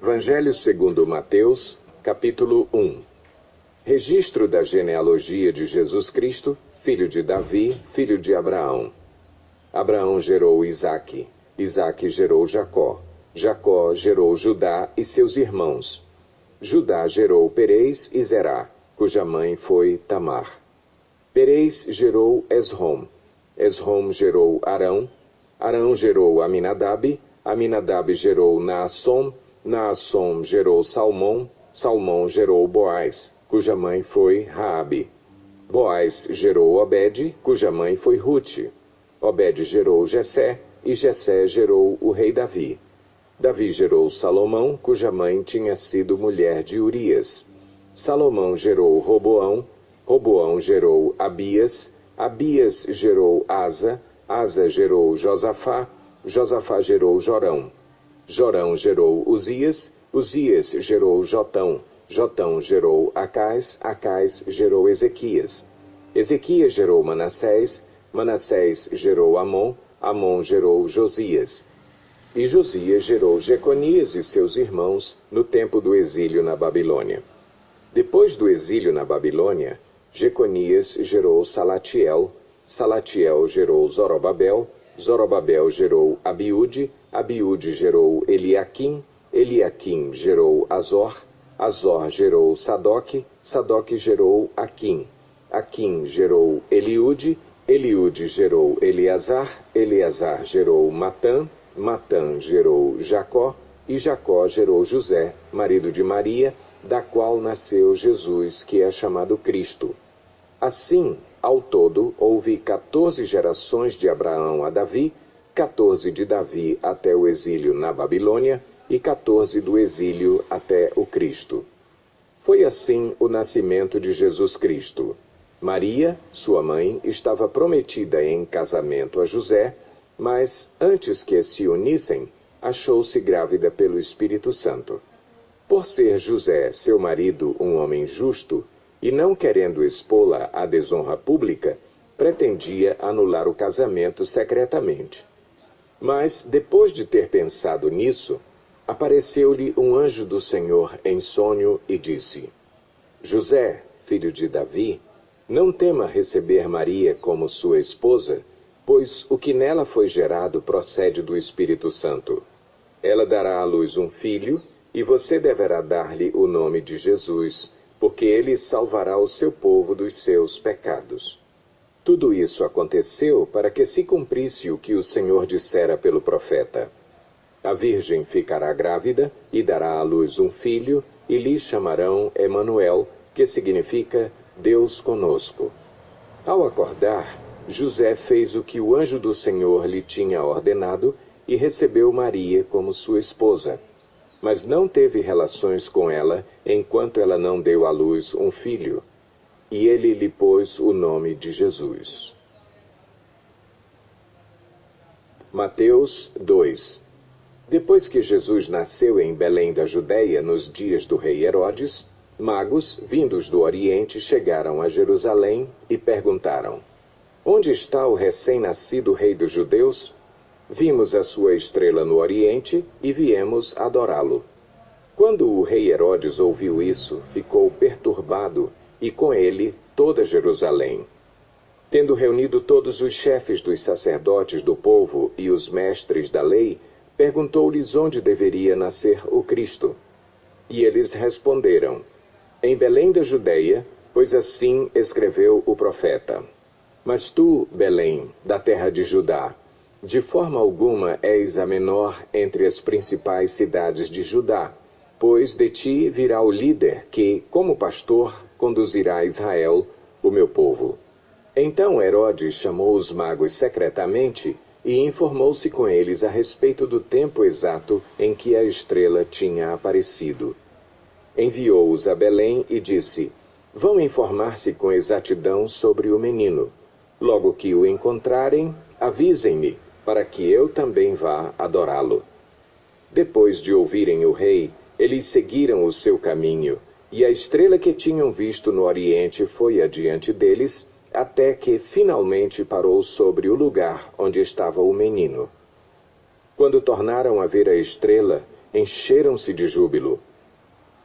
Evangelho segundo Mateus, capítulo 1. Registro da genealogia de Jesus Cristo, filho de Davi, filho de Abraão. Abraão gerou Isaque, Isaque gerou Jacó, Jacó gerou Judá e seus irmãos. Judá gerou Perez e Zerá, cuja mãe foi Tamar. Perez gerou Esrom, Esrom gerou Arão, Arão gerou Aminadab, Aminadab gerou Naasson, Naasson gerou Salmão, Salmão gerou Boaz, cuja mãe foi Raabe. Boaz gerou Obed, cuja mãe foi Rute. Obed gerou Jessé, e Jessé gerou o rei Davi. Davi gerou Salomão, cuja mãe tinha sido mulher de Urias. Salomão gerou Roboão, Roboão gerou Abias, Abias gerou Asa, Asa gerou Josafá, Josafá gerou Jorão. Jorão gerou Uzias, Uzias gerou Jotão, Jotão gerou Acais, Acais gerou Ezequias. Ezequias gerou Manassés, Manassés gerou Amon, Amon gerou Josias. E Josias gerou Jeconias e seus irmãos no tempo do exílio na Babilônia. Depois do exílio na Babilônia, Jeconias gerou Salatiel, Salatiel gerou Zorobabel, Zorobabel gerou Abiúde, Abiúde gerou Eliaquim, Eliaquim gerou Azor, Azor gerou Sadoque, Sadoque gerou Aquim, Aquim gerou Eliúde, Eliúde gerou Eleazar, Eleazar gerou Matã, Matã gerou Jacó, e Jacó gerou José, marido de Maria, da qual nasceu Jesus, que é chamado Cristo. Assim, ao todo, houve 14 gerações de Abraão a Davi, 14 de Davi até o exílio na Babilônia e 14 do exílio até o Cristo. Foi assim o nascimento de Jesus Cristo. Maria, sua mãe, estava prometida em casamento a José, mas, antes que se unissem, achou-se grávida pelo Espírito Santo. Por ser José, seu marido, um homem justo, e não querendo expô-la à desonra pública, pretendia anular o casamento secretamente. Mas, depois de ter pensado nisso, apareceu-lhe um anjo do Senhor em sonho e disse: José, filho de Davi, não tema receber Maria como sua esposa, pois o que nela foi gerado procede do Espírito Santo. Ela dará à luz um filho, e você deverá dar-lhe o nome de Jesus, porque ele salvará o seu povo dos seus pecados. Tudo isso aconteceu para que se cumprisse o que o Senhor dissera pelo profeta. A virgem ficará grávida e dará à luz um filho, e lhe chamarão Emanuel, que significa Deus conosco. Ao acordar, José fez o que o anjo do Senhor lhe tinha ordenado e recebeu Maria como sua esposa. Mas não teve relações com ela enquanto ela não deu à luz um filho. E ele lhe pôs o nome de Jesus. Mateus 2. Depois que Jesus nasceu em Belém da Judéia, nos dias do rei Herodes, magos, vindos do Oriente, chegaram a Jerusalém e perguntaram: Onde está o recém-nascido rei dos judeus? Vimos a sua estrela no Oriente e viemos adorá-lo. Quando o rei Herodes ouviu isso, ficou perturbado, e com ele toda Jerusalém. Tendo reunido todos os chefes dos sacerdotes do povo e os mestres da lei, perguntou-lhes onde deveria nascer o Cristo. E eles responderam: Em Belém da Judéia, pois assim escreveu o profeta. Mas tu, Belém, da terra de Judá, de forma alguma és a menor entre as principais cidades de Judá, pois de ti virá o líder que, como pastor, conduzirá a Israel, o meu povo. Então Herodes chamou os magos secretamente e informou-se com eles a respeito do tempo exato em que a estrela tinha aparecido. Enviou-os a Belém e disse: Vão informar-se com exatidão sobre o menino. Logo que o encontrarem, avisem-me, para que eu também vá adorá-lo. Depois de ouvirem o rei, eles seguiram o seu caminho, e a estrela que tinham visto no Oriente foi adiante deles, até que finalmente parou sobre o lugar onde estava o menino. Quando tornaram a ver a estrela, encheram-se de júbilo.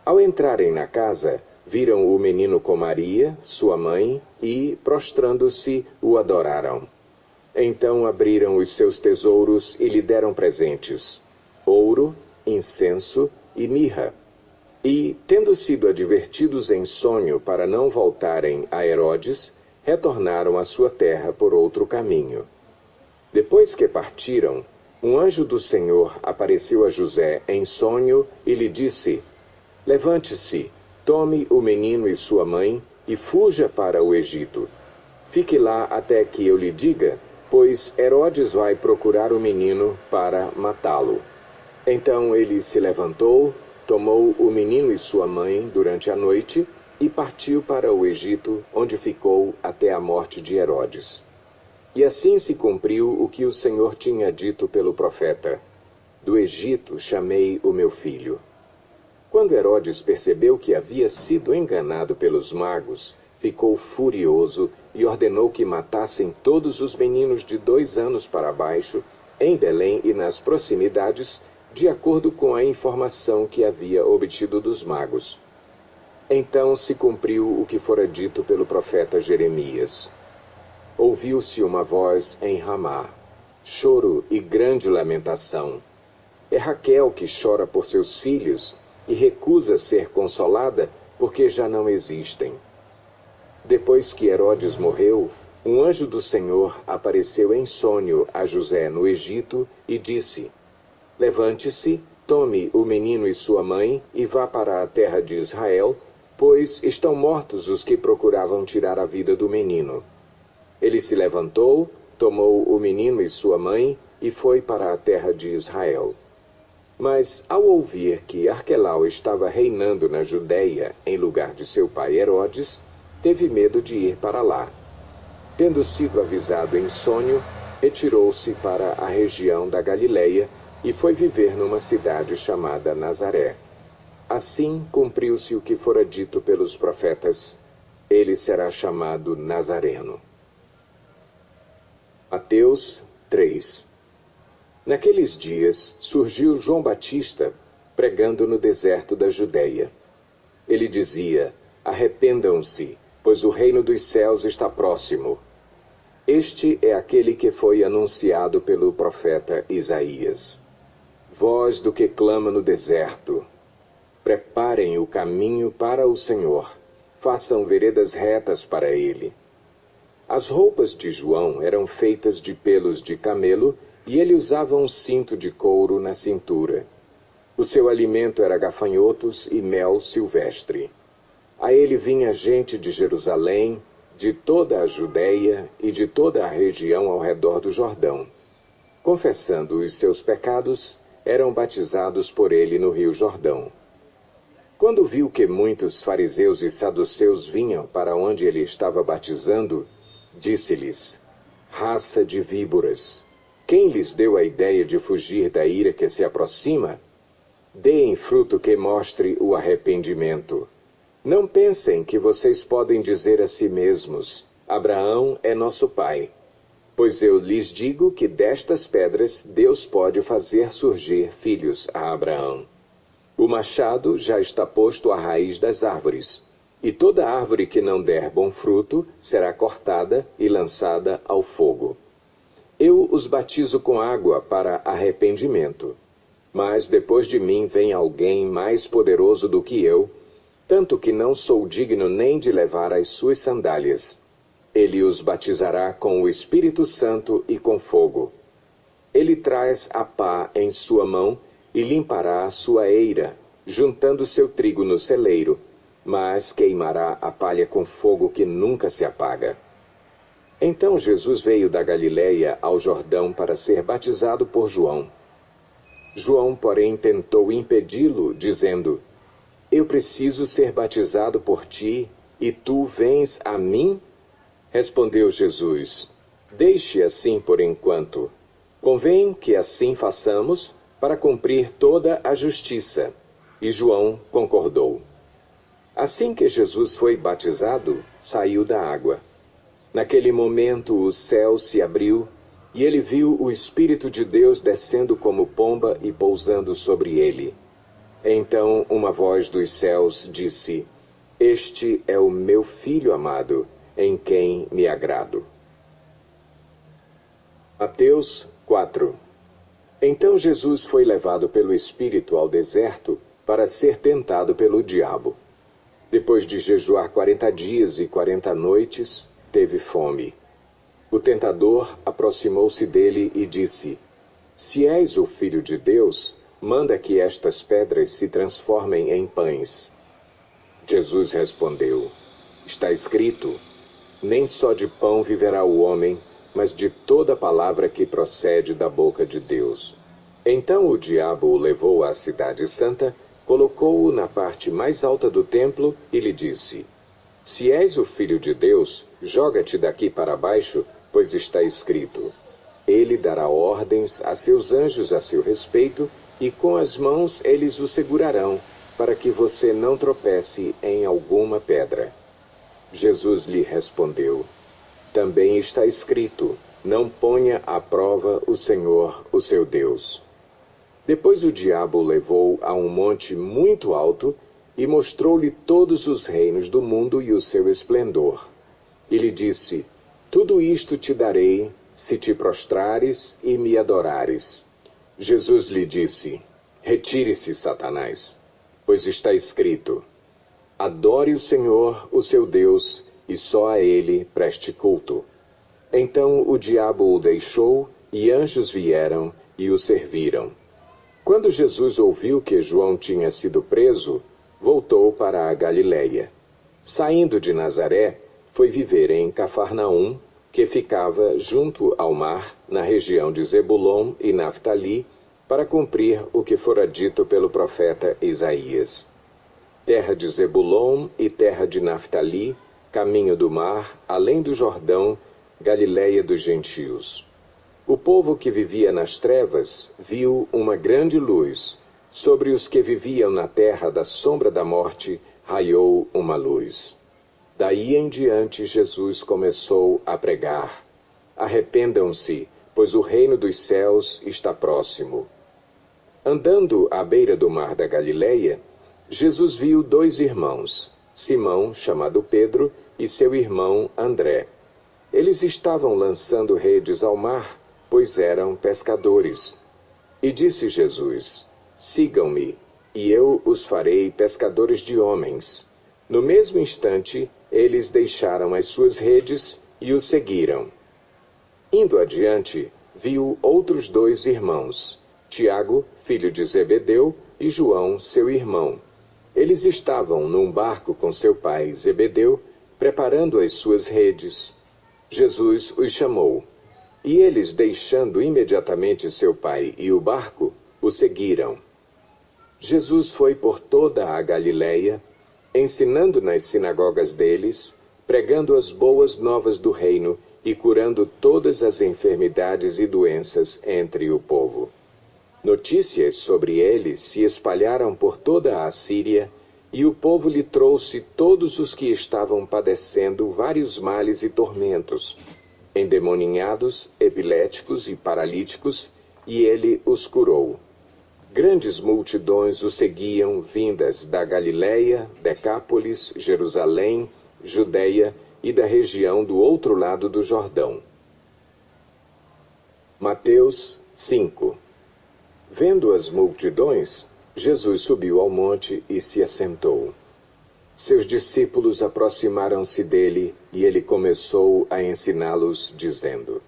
Ao entrarem na casa, viram o menino com Maria, sua mãe, e, prostrando-se, o adoraram. Então abriram os seus tesouros e lhe deram presentes: ouro, incenso e mirra. E, tendo sido advertidos em sonho para não voltarem a Herodes, retornaram à sua terra por outro caminho. Depois que partiram, um anjo do Senhor apareceu a José em sonho e lhe disse: levante-se, tome o menino e sua mãe e fuja para o Egito. Fique lá até que eu lhe diga, pois Herodes vai procurar o menino para matá-lo. Então ele se levantou, tomou o menino e sua mãe durante a noite e partiu para o Egito, onde ficou até a morte de Herodes. E assim se cumpriu o que o Senhor tinha dito pelo profeta: do Egito chamei o meu filho. Quando Herodes percebeu que havia sido enganado pelos magos, ficou furioso e ordenou que matassem todos os meninos de 2 anos para baixo, em Belém e nas proximidades, de acordo com a informação que havia obtido dos magos. Então se cumpriu o que fora dito pelo profeta Jeremias. Ouviu-se uma voz em Ramá, choro e grande lamentação. É Raquel que chora por seus filhos e recusa ser consolada porque já não existem. Depois que Herodes morreu, um anjo do Senhor apareceu em sonho a José no Egito e disse: levante-se, tome o menino e sua mãe e vá para a terra de Israel, pois estão mortos os que procuravam tirar a vida do menino. Ele se levantou, tomou o menino e sua mãe e foi para a terra de Israel. Mas, ao ouvir que Arquelau estava reinando na Judéia em lugar de seu pai Herodes, teve medo de ir para lá. Tendo sido avisado em sonho, retirou-se para a região da Galileia e foi viver numa cidade chamada Nazaré. Assim cumpriu-se o que fora dito pelos profetas: ele será chamado Nazareno. Mateus 3. Naqueles dias surgiu João Batista pregando no deserto da Judéia. Ele dizia: arrependam-se, pois o reino dos céus está próximo. Este é aquele que foi anunciado pelo profeta Isaías. Voz do que clama no deserto: preparem o caminho para o Senhor, façam veredas retas para ele. As roupas de João eram feitas de pelos de camelo, e ele usava um cinto de couro na cintura. O seu alimento era gafanhotos e mel silvestre. A ele vinha gente de Jerusalém, de toda a Judéia e de toda a região ao redor do Jordão. Confessando os seus pecados, eram batizados por ele no rio Jordão. Quando viu que muitos fariseus e saduceus vinham para onde ele estava batizando, disse-lhes: raça de víboras, quem lhes deu a ideia de fugir da ira que se aproxima? Deem fruto que mostre o arrependimento. Não pensem que vocês podem dizer a si mesmos: Abraão é nosso pai. Pois eu lhes digo que destas pedras Deus pode fazer surgir filhos a Abraão. O machado já está posto à raiz das árvores, e toda árvore que não der bom fruto será cortada e lançada ao fogo. Eu os batizo com água para arrependimento. Mas depois de mim vem alguém mais poderoso do que eu, tanto que não sou digno nem de levar as suas sandálias. Ele os batizará com o Espírito Santo e com fogo. Ele traz a pá em sua mão e limpará a sua eira, juntando seu trigo no celeiro, mas queimará a palha com fogo que nunca se apaga. Então Jesus veio da Galileia ao Jordão para ser batizado por João. João, porém, tentou impedi-lo, dizendo: eu preciso ser batizado por ti, e tu vens a mim? Respondeu Jesus: deixe assim por enquanto. Convém que assim façamos para cumprir toda a justiça. E João concordou. Assim que Jesus foi batizado, saiu da água. Naquele momento o céu se abriu E ele viu o Espírito de Deus descendo como pomba e pousando sobre ele. Então uma voz dos céus disse: Este é o meu Filho amado, em quem me agrado. Mateus 4. Então Jesus foi levado pelo Espírito ao deserto para ser tentado pelo diabo. Depois de jejuar 40 dias e 40 noites, teve fome. O tentador aproximou-se dele e disse: Se és o Filho de Deus, manda que estas pedras se transformem em pães. Jesus respondeu: Está escrito: Nem só de pão viverá o homem, mas de toda palavra que procede da boca de Deus. Então o diabo o levou à cidade santa, colocou-o na parte mais alta do templo e lhe disse: Se és o Filho de Deus, joga-te daqui para baixo, pois está escrito: Ele dará ordens a seus anjos a seu respeito, e com as mãos eles o segurarão, para que você não tropece em alguma pedra. Jesus lhe respondeu: Também está escrito: Não ponha à prova o Senhor, o seu Deus. Depois o diabo o levou a um monte muito alto e mostrou-lhe todos os reinos do mundo e o seu esplendor. E lhe disse: Tudo isto te darei, se te prostrares e me adorares. Jesus lhe disse: Retire-se, Satanás, pois está escrito: Adore o Senhor, o seu Deus, e só a ele preste culto. Então o diabo o deixou, e anjos vieram e o serviram. Quando Jesus ouviu que João tinha sido preso, voltou para a Galiléia. Saindo de Nazaré, foi viver em Cafarnaum, que ficava junto ao mar, na região de Zebulon e Naftali, para cumprir o que fora dito pelo profeta Isaías. Terra de Zebulon e terra de Naftali, caminho do mar, além do Jordão, Galiléia dos gentios. O povo que vivia nas trevas viu uma grande luz. Sobre os que viviam na terra da sombra da morte, raiou uma luz. Daí em diante Jesus começou a pregar: Arrependam-se, pois o reino dos céus está próximo. Andando à beira do mar da Galiléia, Jesus viu 2 irmãos, Simão, chamado Pedro, e seu irmão André. Eles estavam lançando redes ao mar, pois eram pescadores. E disse Jesus: Sigam-me, e eu os farei pescadores de homens. No mesmo instante, eles deixaram as suas redes e o seguiram. Indo adiante, viu outros 2 irmãos, Tiago, filho de Zebedeu, e João, seu irmão. Eles estavam num barco com seu pai Zebedeu, preparando as suas redes. Jesus os chamou, e eles, deixando imediatamente seu pai e o barco, o seguiram. Jesus foi por toda a Galiléia, ensinando nas sinagogas deles, pregando as boas novas do reino e curando todas as enfermidades e doenças entre o povo. Notícias sobre ele se espalharam por toda a Síria, e o povo lhe trouxe todos os que estavam padecendo vários males e tormentos, endemoninhados, epiléticos e paralíticos, e ele os curou. Grandes multidões o seguiam, vindas da Galiléia, Decápolis, Jerusalém, Judeia e da região do outro lado do Jordão. Mateus 5. Vendo as multidões, Jesus subiu ao monte e se assentou. Seus discípulos aproximaram-se dele e ele começou a ensiná-los, dizendo: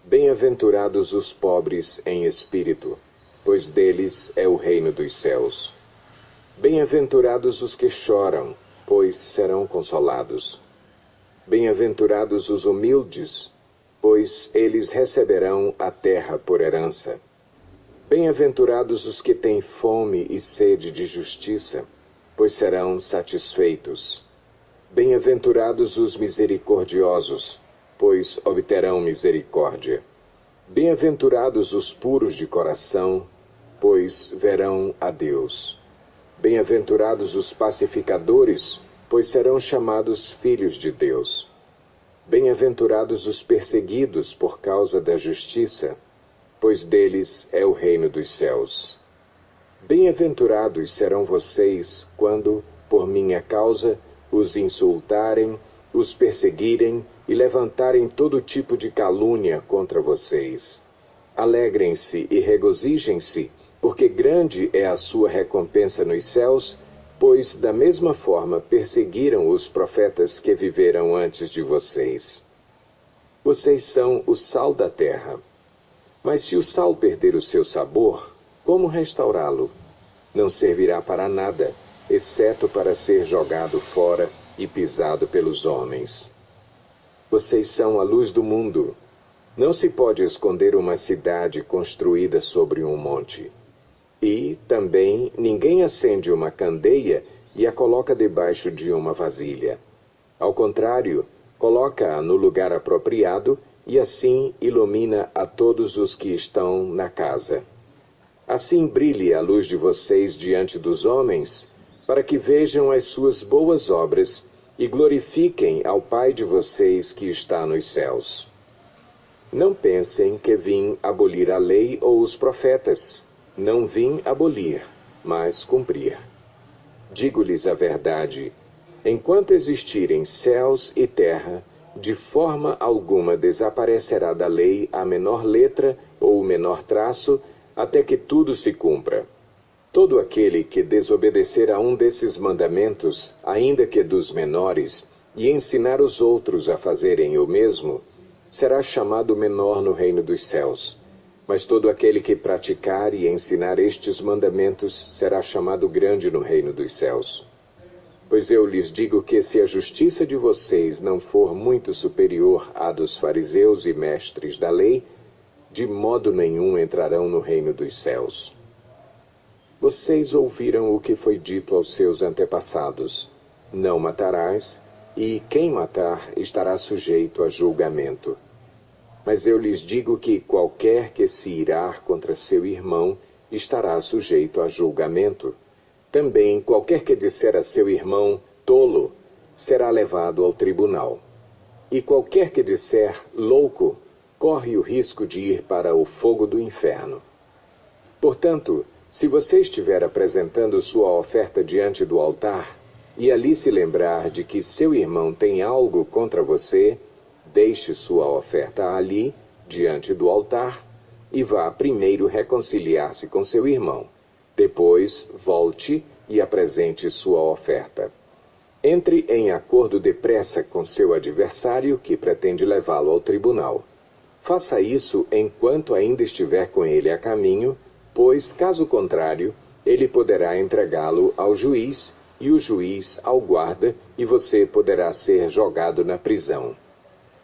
Bem-aventurados os pobres em espírito, pois deles é o reino dos céus. Bem-aventurados os que choram, pois serão consolados. Bem-aventurados os humildes, pois eles receberão a terra por herança. Bem-aventurados os que têm fome e sede de justiça, pois serão satisfeitos. Bem-aventurados os misericordiosos, pois obterão misericórdia. Bem-aventurados os puros de coração, pois verão a Deus. Bem-aventurados os pacificadores, pois serão chamados filhos de Deus. Bem-aventurados os perseguidos por causa da justiça, pois deles é o reino dos céus. Bem-aventurados serão vocês quando, por minha causa, os insultarem, os perseguirem e levantarem todo tipo de calúnia contra vocês. Alegrem-se e regozijem-se, porque grande é a sua recompensa nos céus, pois da mesma forma perseguiram os profetas que viveram antes de vocês. Vocês são o sal da terra. Mas se o sal perder o seu sabor, como restaurá-lo? Não servirá para nada, exceto para ser jogado fora e pisado pelos homens. Vocês são a luz do mundo. Não se pode esconder uma cidade construída sobre um monte. E, também, ninguém acende uma candeia e a coloca debaixo de uma vasilha. Ao contrário, coloca-a no lugar apropriado e assim ilumina a todos os que estão na casa. Assim brilhe a luz de vocês diante dos homens, para que vejam as suas boas obras e glorifiquem ao Pai de vocês que está nos céus. Não pensem que vim abolir a lei ou os profetas. Não vim abolir, mas cumprir. Digo-lhes a verdade: enquanto existirem céus e terra, de forma alguma desaparecerá da lei a menor letra ou o menor traço, até que tudo se cumpra. Todo aquele que desobedecer a um desses mandamentos, ainda que dos menores, e ensinar os outros a fazerem o mesmo, será chamado menor no reino dos céus. Mas todo aquele que praticar e ensinar estes mandamentos será chamado grande no reino dos céus. Pois eu lhes digo que se a justiça de vocês não for muito superior à dos fariseus e mestres da lei, de modo nenhum entrarão no reino dos céus. Vocês ouviram o que foi dito aos seus antepassados: não matarás, e quem matar estará sujeito a julgamento. Mas eu lhes digo que qualquer que se irar contra seu irmão estará sujeito a julgamento. Também qualquer que disser a seu irmão tolo será levado ao tribunal. E qualquer que disser louco corre o risco de ir para o fogo do inferno. Portanto, se você estiver apresentando sua oferta diante do altar, e ali se lembrar de que seu irmão tem algo contra você, deixe sua oferta ali, diante do altar, e vá primeiro reconciliar-se com seu irmão. Depois, volte e apresente sua oferta. Entre em acordo depressa com seu adversário que pretende levá-lo ao tribunal. Faça isso enquanto ainda estiver com ele a caminho, pois, caso contrário, ele poderá entregá-lo ao juiz, e o juiz ao guarda, e você poderá ser jogado na prisão.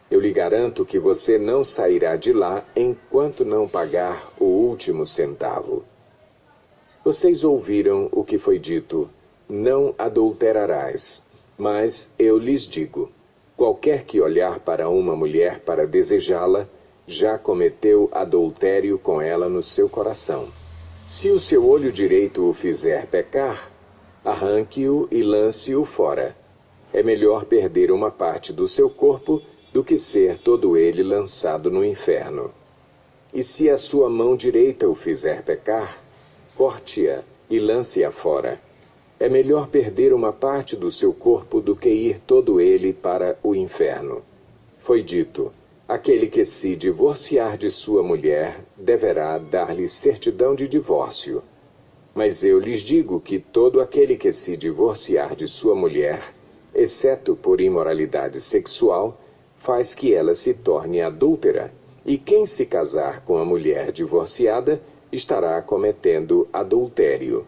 Eu lhe garanto que você não sairá de lá enquanto não pagar o último centavo. Vocês ouviram o que foi dito: não adulterarás. Mas eu lhes digo: qualquer que olhar para uma mulher para desejá-la, já cometeu adultério com ela no seu coração. Se o seu olho direito o fizer pecar, arranque-o e lance-o fora. É melhor perder uma parte do seu corpo do que ser todo ele lançado no inferno. E se a sua mão direita o fizer pecar, corte-a e lance-a fora. É melhor perder uma parte do seu corpo do que ir todo ele para o inferno. Foi dito: aquele que se divorciar de sua mulher deverá dar-lhe certidão de divórcio. Mas eu lhes digo que todo aquele que se divorciar de sua mulher, exceto por imoralidade sexual, faz que ela se torne adúltera, e quem se casar com a mulher divorciada estará cometendo adultério.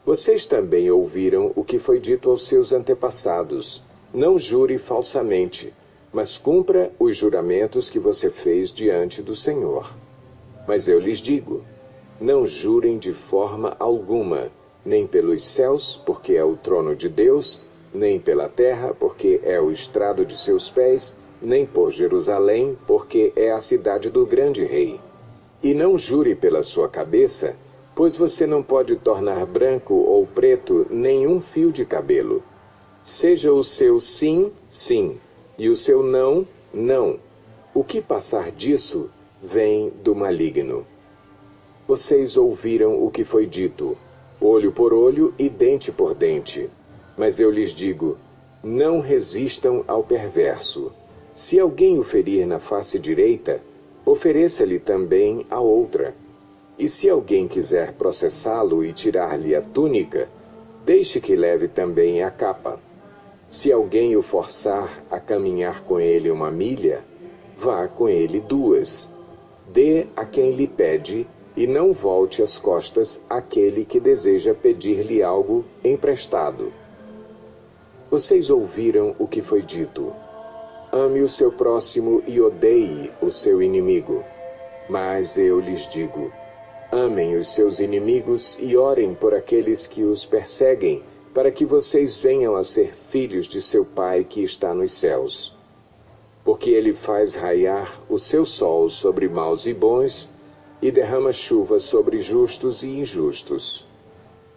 Vocês também ouviram o que foi dito aos seus antepassados: não jure falsamente, mas cumpra os juramentos que você fez diante do Senhor. Mas eu lhes digo: não jurem de forma alguma, nem pelos céus, porque é o trono de Deus, nem pela terra, porque é o estrado de seus pés, nem por Jerusalém, porque é a cidade do grande rei. E não jure pela sua cabeça, pois você não pode tornar branco ou preto nenhum fio de cabelo. Seja o seu sim, sim, e o seu não, Não, o que passar disso vem do maligno. Vocês ouviram o que foi dito, olho por olho e dente por dente. Mas eu lhes digo, não resistam ao perverso. Se alguém o ferir na face direita, ofereça-lhe também a outra. E se alguém quiser processá-lo e tirar-lhe a túnica, deixe que leve também a capa. Se alguém o forçar a caminhar com ele 1 milha, vá com ele 2. Dê a quem lhe pede, e não volte as costas àquele que deseja pedir-lhe algo emprestado. Vocês ouviram o que foi dito. Ame o seu próximo e odeie o seu inimigo. Mas eu lhes digo, amem os seus inimigos e orem por aqueles que os perseguem, para que vocês venham a ser filhos de seu Pai que está nos céus. Porque ele faz raiar o seu sol sobre maus e bons, e derrama chuva sobre justos e injustos.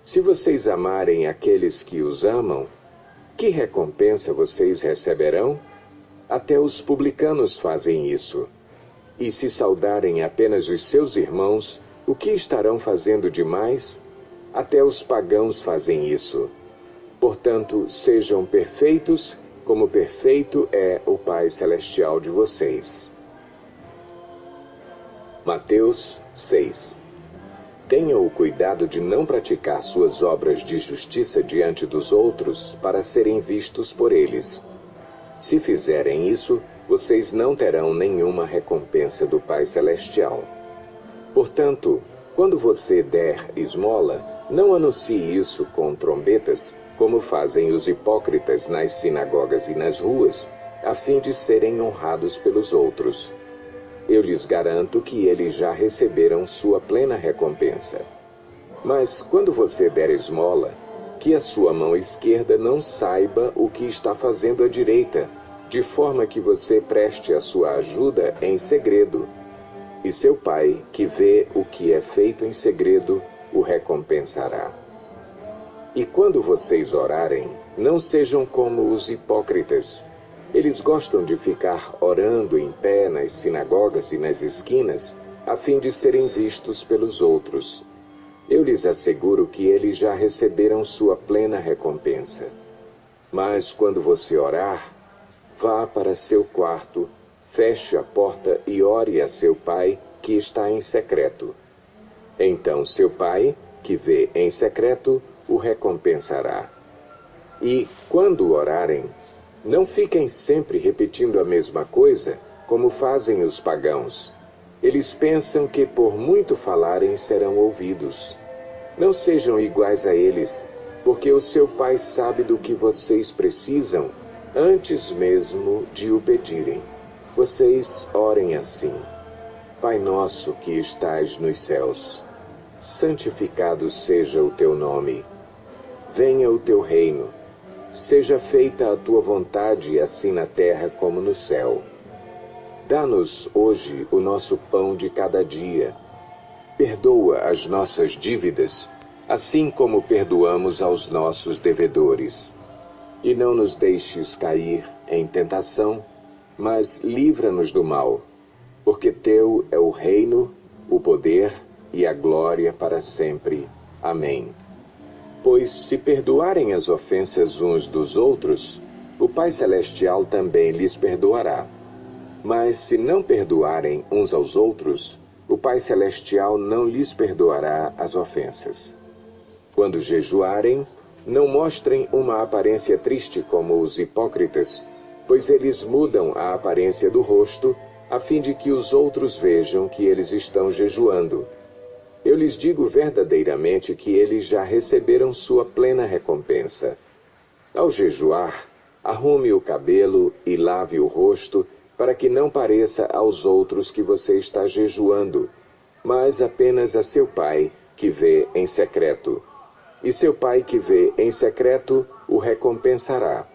Se vocês amarem aqueles que os amam, que recompensa vocês receberão? Até os publicanos fazem isso. E se saudarem apenas os seus irmãos, o que estarão fazendo demais? Até os pagãos fazem isso. Portanto, sejam perfeitos, como perfeito é o Pai Celestial de vocês. Mateus 6. Tenham o cuidado de não praticar suas obras de justiça diante dos outros para serem vistos por eles. Se fizerem isso, vocês não terão nenhuma recompensa do Pai Celestial. Portanto, quando você der esmola, não anuncie isso com trombetas, como fazem os hipócritas nas sinagogas e nas ruas, a fim de serem honrados pelos outros. Eu lhes garanto que eles já receberam sua plena recompensa. Mas quando você der esmola, que a sua mão esquerda não saiba o que está fazendo a direita, de forma que você preste a sua ajuda em segredo. E seu Pai, que vê o que é feito em segredo, o recompensará. E quando vocês orarem, não sejam como os hipócritas. Eles gostam de ficar orando em pé nas sinagogas e nas esquinas, a fim de serem vistos pelos outros. Eu lhes asseguro que eles já receberam sua plena recompensa. Mas quando você orar, vá para seu quarto, feche a porta e ore a seu Pai, que está em secreto. Então seu Pai, que vê em secreto, o recompensará. E, quando orarem, não fiquem sempre repetindo a mesma coisa, como fazem os pagãos. Eles pensam que por muito falarem serão ouvidos. Não sejam iguais a eles, porque o seu Pai sabe do que vocês precisam, antes mesmo de o pedirem. Vocês orem assim: Pai nosso que estais nos céus, santificado seja o teu nome. Venha o teu reino. Seja feita a tua vontade, assim na terra como no céu. Dá-nos hoje o nosso pão de cada dia. Perdoa as nossas dívidas, assim como perdoamos aos nossos devedores. E não nos deixes cair em tentação, mas livra-nos do mal, porque teu é o reino, o poder e a glória para sempre. Amém. Pois se perdoarem as ofensas uns dos outros, o Pai Celestial também lhes perdoará. Mas se não perdoarem uns aos outros, o Pai Celestial não lhes perdoará as ofensas. Quando jejuarem, não mostrem uma aparência triste como os hipócritas, pois eles mudam a aparência do rosto, a fim de que os outros vejam que eles estão jejuando. Eu lhes digo verdadeiramente que eles já receberam sua plena recompensa. Ao jejuar, arrume o cabelo e lave o rosto, para que não pareça aos outros que você está jejuando, mas apenas a seu Pai, que vê em secreto. E seu Pai que vê em secreto o recompensará.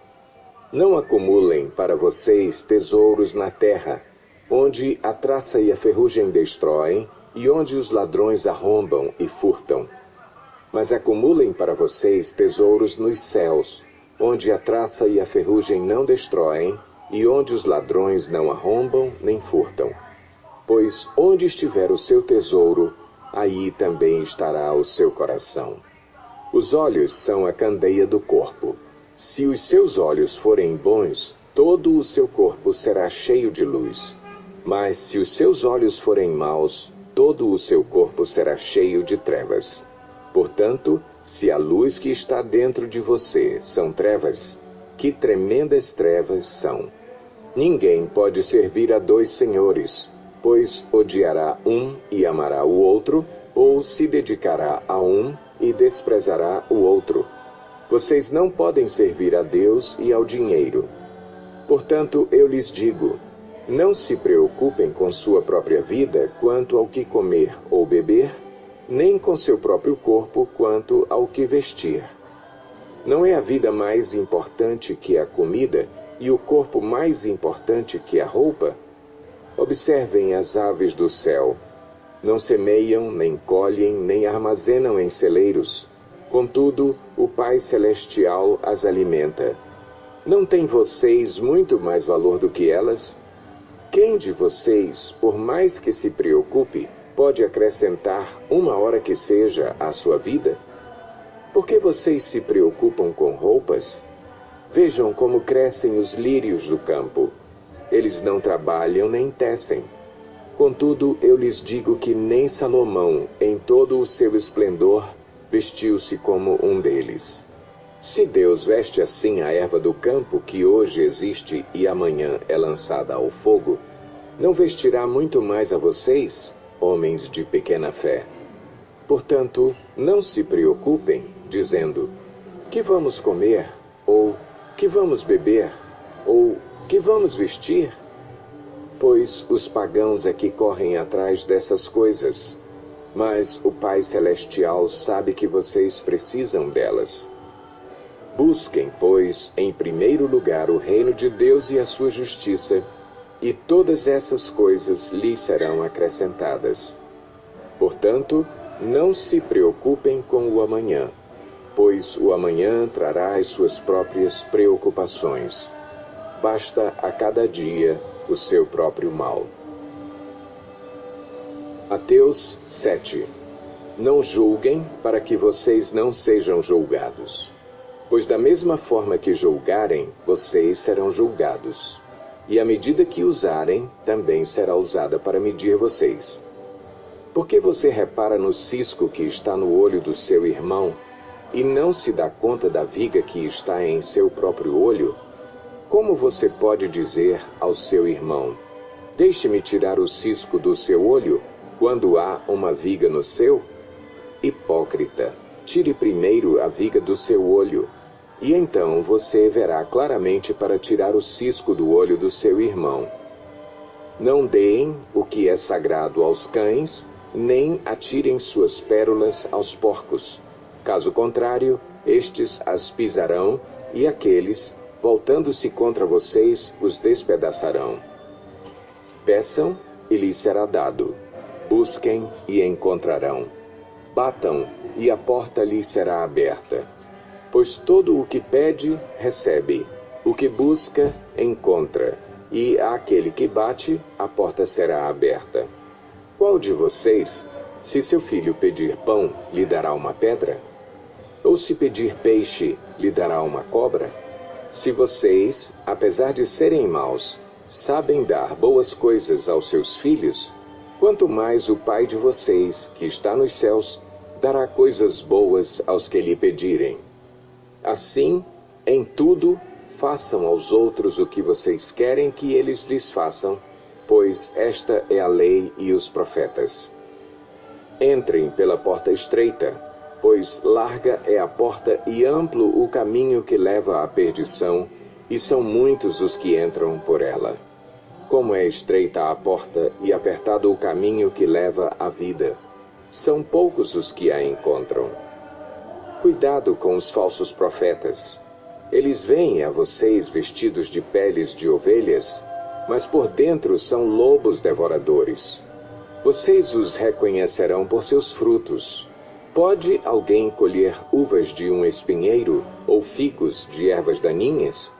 Não acumulem para vocês tesouros na terra, onde a traça e a ferrugem destroem, e onde os ladrões arrombam e furtam. Mas acumulem para vocês tesouros nos céus, onde a traça e a ferrugem não destroem, e onde os ladrões não arrombam nem furtam. Pois onde estiver o seu tesouro, aí também estará o seu coração. Os olhos são a candeia do corpo. Se os seus olhos forem bons, todo o seu corpo será cheio de luz. Mas se os seus olhos forem maus, todo o seu corpo será cheio de trevas. Portanto, se a luz que está dentro de você são trevas, que tremendas trevas são! Ninguém pode servir a dois senhores, pois odiará um e amará o outro, ou se dedicará a um e desprezará o outro. Vocês não podem servir a Deus e ao dinheiro. Portanto, eu lhes digo, não se preocupem com sua própria vida quanto ao que comer ou beber, nem com seu próprio corpo quanto ao que vestir. Não é a vida mais importante que a comida e o corpo mais importante que a roupa? Observem as aves do céu. Não semeiam, nem colhem, nem armazenam em celeiros. Contudo, o Pai Celestial as alimenta. Não têm vocês muito mais valor do que elas? Quem de vocês, por mais que se preocupe, pode acrescentar uma hora que seja à sua vida? Por que vocês se preocupam com roupas? Vejam como crescem os lírios do campo. Eles não trabalham nem tecem. Contudo, eu lhes digo que nem Salomão, em todo o seu esplendor, vestiu-se como um deles. Se Deus veste assim a erva do campo, que hoje existe e amanhã é lançada ao fogo, não vestirá muito mais a vocês, homens de pequena fé? Portanto, não se preocupem, dizendo, que vamos comer? Ou, que vamos beber? Ou, que vamos vestir? Pois os pagãos é que correm atrás dessas coisas. Mas o Pai Celestial sabe que vocês precisam delas. Busquem, pois, em primeiro lugar o reino de Deus e a sua justiça, e todas essas coisas lhes serão acrescentadas. Portanto, não se preocupem com o amanhã, pois o amanhã trará as suas próprias preocupações. Basta a cada dia o seu próprio mal. Mateus 7. Não julguem para que vocês não sejam julgados. Pois da mesma forma que julgarem, vocês serão julgados. E a medida que usarem, também será usada para medir vocês. Por que você repara no cisco que está no olho do seu irmão, e não se dá conta da viga que está em seu próprio olho? Como você pode dizer ao seu irmão, deixe-me tirar o cisco do seu olho, quando há uma viga no seu? Hipócrita, tire primeiro a viga do seu olho, e então você verá claramente para tirar o cisco do olho do seu irmão. Não deem o que é sagrado aos cães, nem atirem suas pérolas aos porcos. Caso contrário, estes as pisarão, e aqueles, voltando-se contra vocês, os despedaçarão. Peçam, e lhes será dado. Busquem, e encontrarão. Batam, e a porta lhes será aberta. Pois todo o que pede, recebe. O que busca, encontra. E àquele que bate, a porta será aberta. Qual de vocês, se seu filho pedir pão, lhe dará uma pedra? Ou se pedir peixe, lhe dará uma cobra? Se vocês, apesar de serem maus, sabem dar boas coisas aos seus filhos, quanto mais o Pai de vocês, que está nos céus, dará coisas boas aos que lhe pedirem. Assim, em tudo, façam aos outros o que vocês querem que eles lhes façam, pois esta é a lei e os profetas. Entrem pela porta estreita, pois larga é a porta e amplo o caminho que leva à perdição, e são muitos os que entram por ela. Como é estreita a porta e apertado o caminho que leva à vida, são poucos os que a encontram. Cuidado com os falsos profetas. Eles vêm a vocês vestidos de peles de ovelhas, mas por dentro são lobos devoradores. Vocês os reconhecerão por seus frutos. Pode alguém colher uvas de um espinheiro ou figos de ervas daninhas?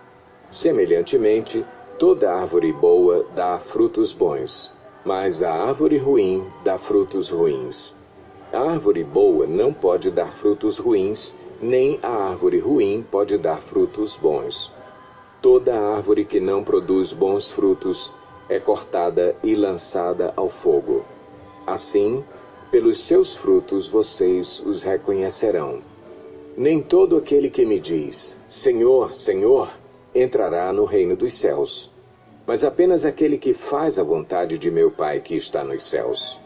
Semelhantemente, Toda árvore boa dá frutos bons, mas a árvore ruim dá frutos ruins. A árvore boa não pode dar frutos ruins, nem a árvore ruim pode dar frutos bons. Toda árvore que não produz bons frutos é cortada e lançada ao fogo. Assim, pelos seus frutos vocês os reconhecerão. Nem todo aquele que me diz, Senhor, Senhor, entrará no reino dos céus, mas apenas aquele que faz a vontade de meu Pai que está nos céus.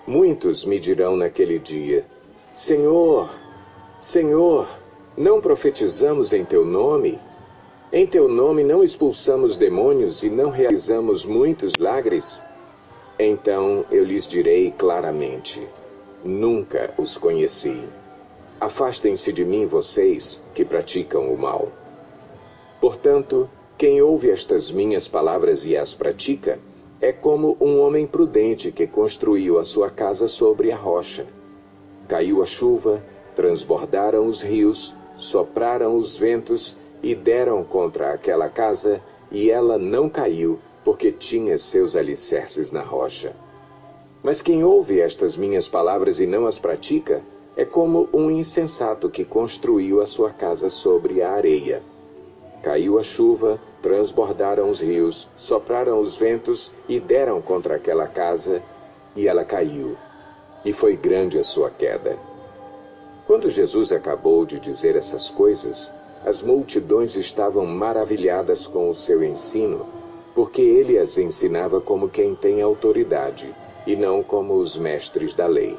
Muitos me dirão naquele dia, Senhor, Senhor, não profetizamos em teu nome? Em teu nome não expulsamos demônios e não realizamos muitos milagres? Então eu lhes direi claramente, nunca os conheci. Afastem-se de mim vocês que praticam o mal. Portanto, quem ouve estas minhas palavras e as pratica, é como um homem prudente que construiu a sua casa sobre a rocha. Caiu a chuva, transbordaram os rios, sopraram os ventos e deram contra aquela casa, e ela não caiu, porque tinha seus alicerces na rocha. Mas quem ouve estas minhas palavras e não as pratica, é como um insensato que construiu a sua casa sobre a areia. Caiu a chuva, transbordaram os rios, sopraram os ventos e deram contra aquela casa, e ela caiu, e foi grande a sua queda. Quando Jesus acabou de dizer essas coisas, as multidões estavam maravilhadas com o seu ensino, porque ele as ensinava como quem tem autoridade, e não como os mestres da lei.